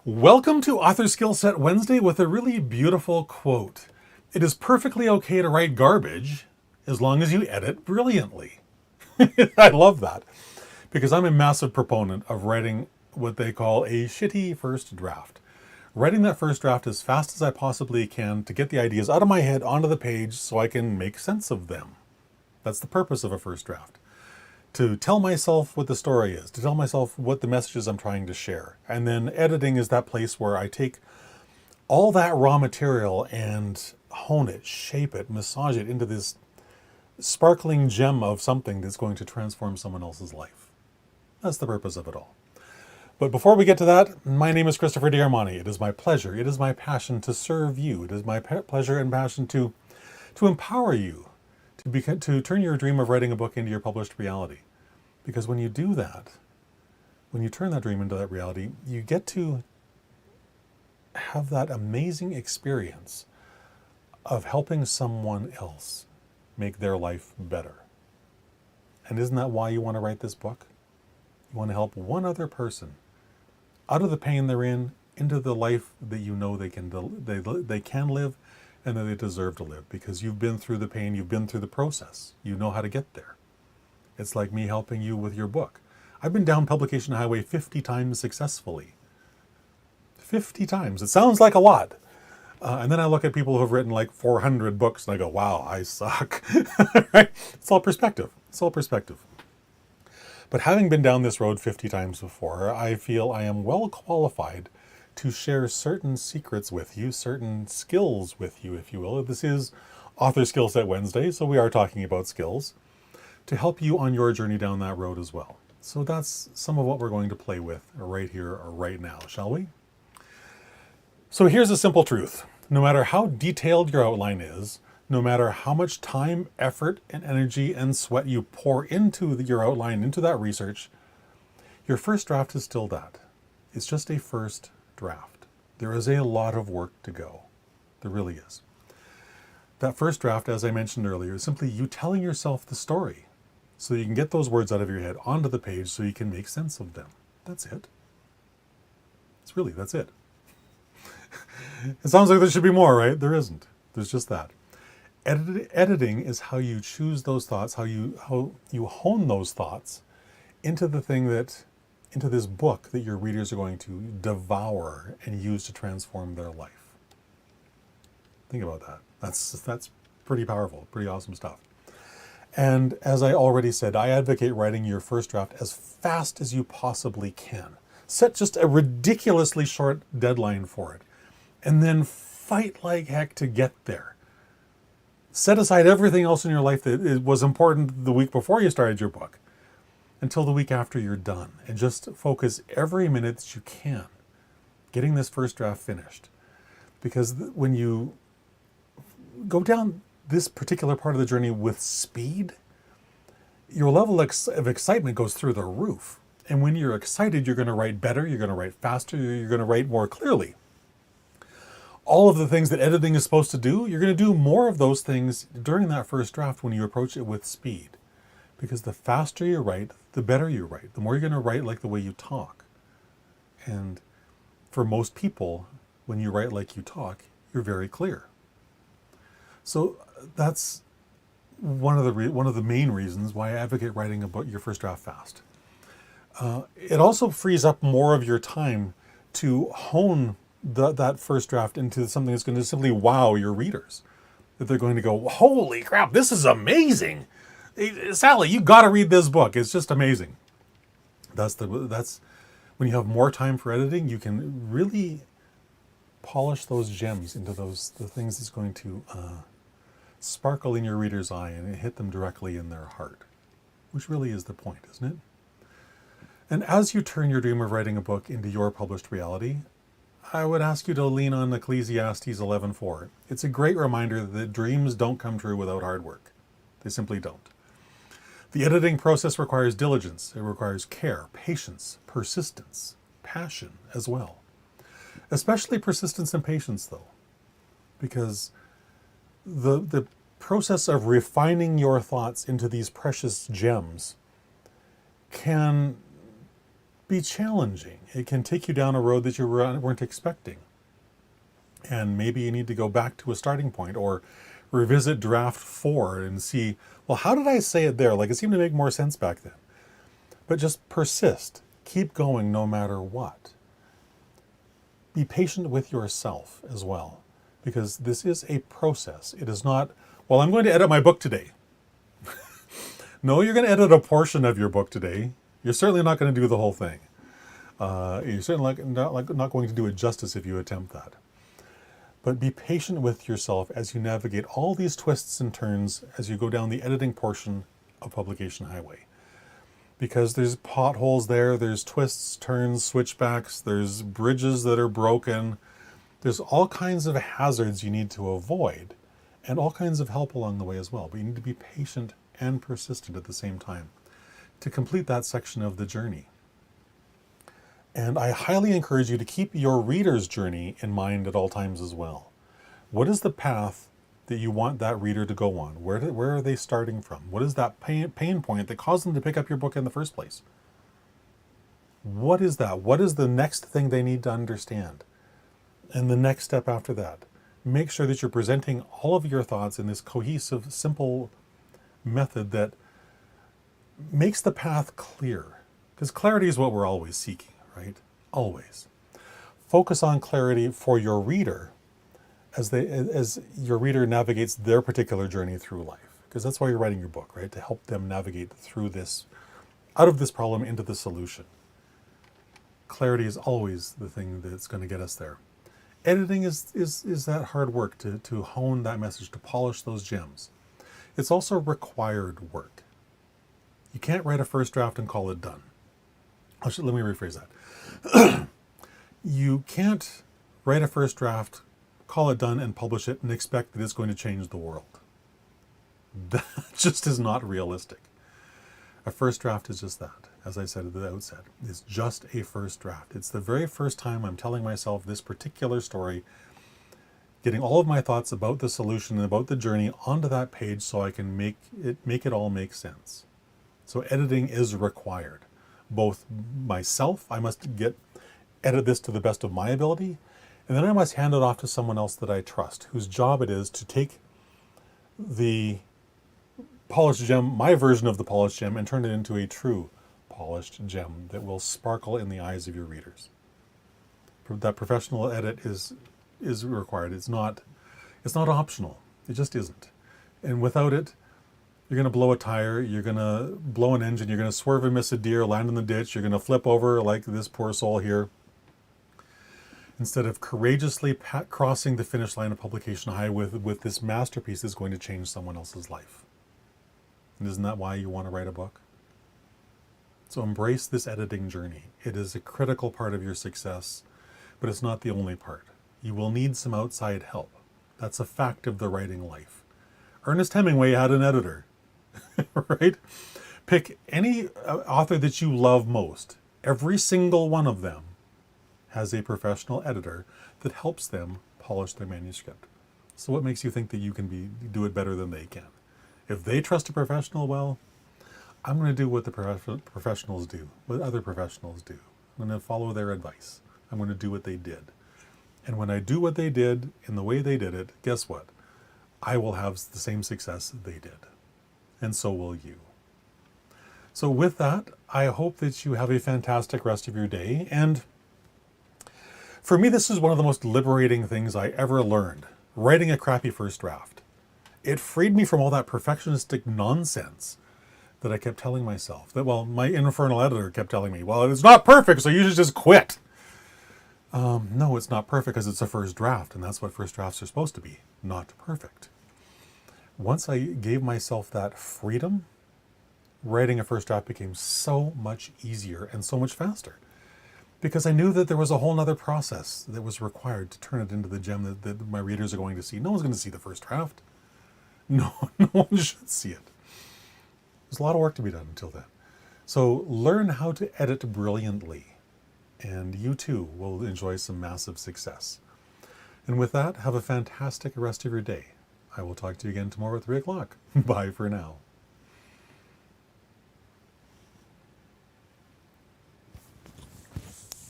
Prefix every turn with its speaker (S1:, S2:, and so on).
S1: Welcome to Author Skill Set Wednesday with a really beautiful quote. It is perfectly okay to write garbage as long as you edit brilliantly. I love that because I'm a massive proponent of writing what they call a shitty first draft. Writing that first draft as fast as I possibly can to get the ideas out of my head onto the page so I can make sense of them. That's the purpose of a first draft. To tell myself what the story is, to tell myself what the messages I'm trying to share. And then editing is that place where I take all that raw material and hone it, shape it, massage it into this sparkling gem of something that's going to transform someone else's life. That's the purpose of it all. But before we get to that, my name is Christopher D'Armani. It is my pleasure, it is my passion to serve you. It is my pleasure and passion to empower you, to turn your dream of writing a book into your published reality. Because when you do that, when you turn that dream into that reality, you get to have that amazing experience of helping someone else make their life better. And isn't that why you want to write this book? You want to help one other person out of the pain they're in into the life that you know they can live and that they deserve to live, because you've been through the pain, you've been through the process. You know how to get there. It's like me helping you with your book. I've been down publication highway 50 times successfully. 50 times. It sounds like a lot. And then I look at people who have written like 400 books and I go, wow, I suck. Right? It's all perspective. It's all perspective. But having been down this road 50 times before, I feel I am well qualified to share certain secrets with you, certain skills with you, if you will. This is Author Skill Set Wednesday, so we are talking about skills to help you on your journey down that road as well. So that's some of what we're going to play with right here or right now, shall we? So here's a simple truth. No matter how detailed your outline is, no matter how much time, effort, and energy and sweat you pour into your outline, into that research, your first draft is still that. It's just a first draft. There is a lot of work to go. There really is. That first draft, as I mentioned earlier, is simply you telling yourself the story, so you can get those words out of your head onto the page so you can make sense of them. That's it. That's it. It sounds like there should be more, right? There isn't. There's just that. Editing is how you choose those thoughts, how you hone those thoughts into into this book that your readers are going to devour and use to transform their life. Think about that. That's pretty powerful, pretty awesome stuff. And as I already said, I advocate writing your first draft as fast as you possibly can. Set just a ridiculously short deadline for it, and then fight like heck to get there. Set aside everything else in your life that was important the week before you started your book until the week after you're done, and just focus every minute that you can getting this first draft finished. Because when you go down this particular part of the journey with speed, your level of excitement goes through the roof. And when you're excited, you're going to write better, you're going to write faster, you're going to write more clearly. All of the things that editing is supposed to do, you're going to do more of those things during that first draft when you approach it with speed. Because the faster you write, the better you write. The more you're going to write like the way you talk. And for most people, when you write like you talk, you're very clear. So that's one of the main reasons why I advocate writing about your first draft fast. It also frees up more of your time to hone that first draft into something that's going to simply wow your readers. That they're going to go, holy crap, this is amazing. Hey, Sally, you got to read this book. It's just amazing. That's when you have more time for editing, you can really polish those gems into the things that's going to sparkle in your reader's eye and hit them directly in their heart, which really is the point, isn't it? And as you turn your dream of writing a book into your published reality, I would ask you to lean on Ecclesiastes 11:4. It's a great reminder that dreams don't come true without hard work. They simply don't. The editing process requires diligence. It requires care, patience, persistence, passion as well. Especially persistence and patience, though, because the process of refining your thoughts into these precious gems can be challenging. It can take you down a road that you weren't expecting. And maybe you need to go back to a starting point or revisit draft 4 and see, well, how did I say it there? Like, it seemed to make more sense back then. But just persist. Keep going no matter what. Be patient with yourself as well, because this is a process. It is not, well, I'm going to edit my book today. No, you're going to edit a portion of your book today. You're certainly not going to do the whole thing. You're certainly not going to do it justice if you attempt that. But be patient with yourself as you navigate all these twists and turns as you go down the editing portion of Publication Highway. Because there's potholes there, there's twists, turns, switchbacks, there's bridges that are broken. There's all kinds of hazards you need to avoid and all kinds of help along the way as well. But you need to be patient and persistent at the same time to complete that section of the journey. And I highly encourage you to keep your reader's journey in mind at all times as well. What is the path that you want that reader to go on? Where are they starting from? What is that pain point that caused them to pick up your book in the first place? What is that? What is the next thing they need to understand? And the next step after that. Make sure that you're presenting all of your thoughts in this cohesive, simple method that makes the path clear. Because clarity is what we're always seeking, right? Always. Focus on clarity for your reader as your reader navigates their particular journey through life. Because that's why you're writing your book, right? To help them navigate through this, out of this problem into the solution. Clarity is always the thing that's going to get us there. Editing is that hard work to hone that message, to polish those gems. It's also required work. You can't write a first draft and call it done. Let me rephrase that. You can't write a first draft, call it done, and publish it and expect that it's going to change the world. That just is not realistic. A first draft is just that, as I said at the outset. It's just a first draft. It's the very first time I'm telling myself this particular story, getting all of my thoughts about the solution and about the journey onto that page so I can make it all make sense. So editing is required. Both myself, I must edit this to the best of my ability, and then I must hand it off to someone else that I trust, whose job it is to take the polished gem, my version of the polished gem, and turn it into a true polished gem that will sparkle in the eyes of your readers. That professional edit is required. It's not optional. It just isn't. And without it, you're going to blow a tire, you're going to blow an engine, you're going to swerve and miss a deer, land in the ditch, you're going to flip over like this poor soul here. Instead of courageously crossing the finish line of Publication High with this masterpiece that's going to change someone else's life. And isn't that why you want to write a book? So embrace this editing journey. It is a critical part of your success, but it's not the only part. You will need some outside help. That's a fact of the writing life. Ernest Hemingway had an editor, right? Pick any author that you love most. Every single one of them has a professional editor that helps them polish their manuscript. So what makes you think that you can do it better than they can? If they trust a professional well, I'm going to do what the professionals do, what other professionals do. I'm going to follow their advice. I'm going to do what they did. And when I do what they did in the way they did it, guess what? I will have the same success they did. And so will you. So with that, I hope that you have a fantastic rest of your day. And for me, this is one of the most liberating things I ever learned, writing a crappy first draft. It freed me from all that perfectionistic nonsense that I kept telling myself. That, well, my infernal editor kept telling me, well, it's not perfect, so you should just quit. No, it's not perfect because it's a first draft, and that's what first drafts are supposed to be, not perfect. Once I gave myself that freedom, writing a first draft became so much easier and so much faster. Because I knew that there was a whole other process that was required to turn it into the gem that my readers are going to see. No one's going to see the first draft. No one should see it. There's a lot of work to be done until then. So learn how to edit brilliantly, and you too will enjoy some massive success. And with that, have a fantastic rest of your day. I will talk to you again tomorrow at 3 o'clock. Bye for now.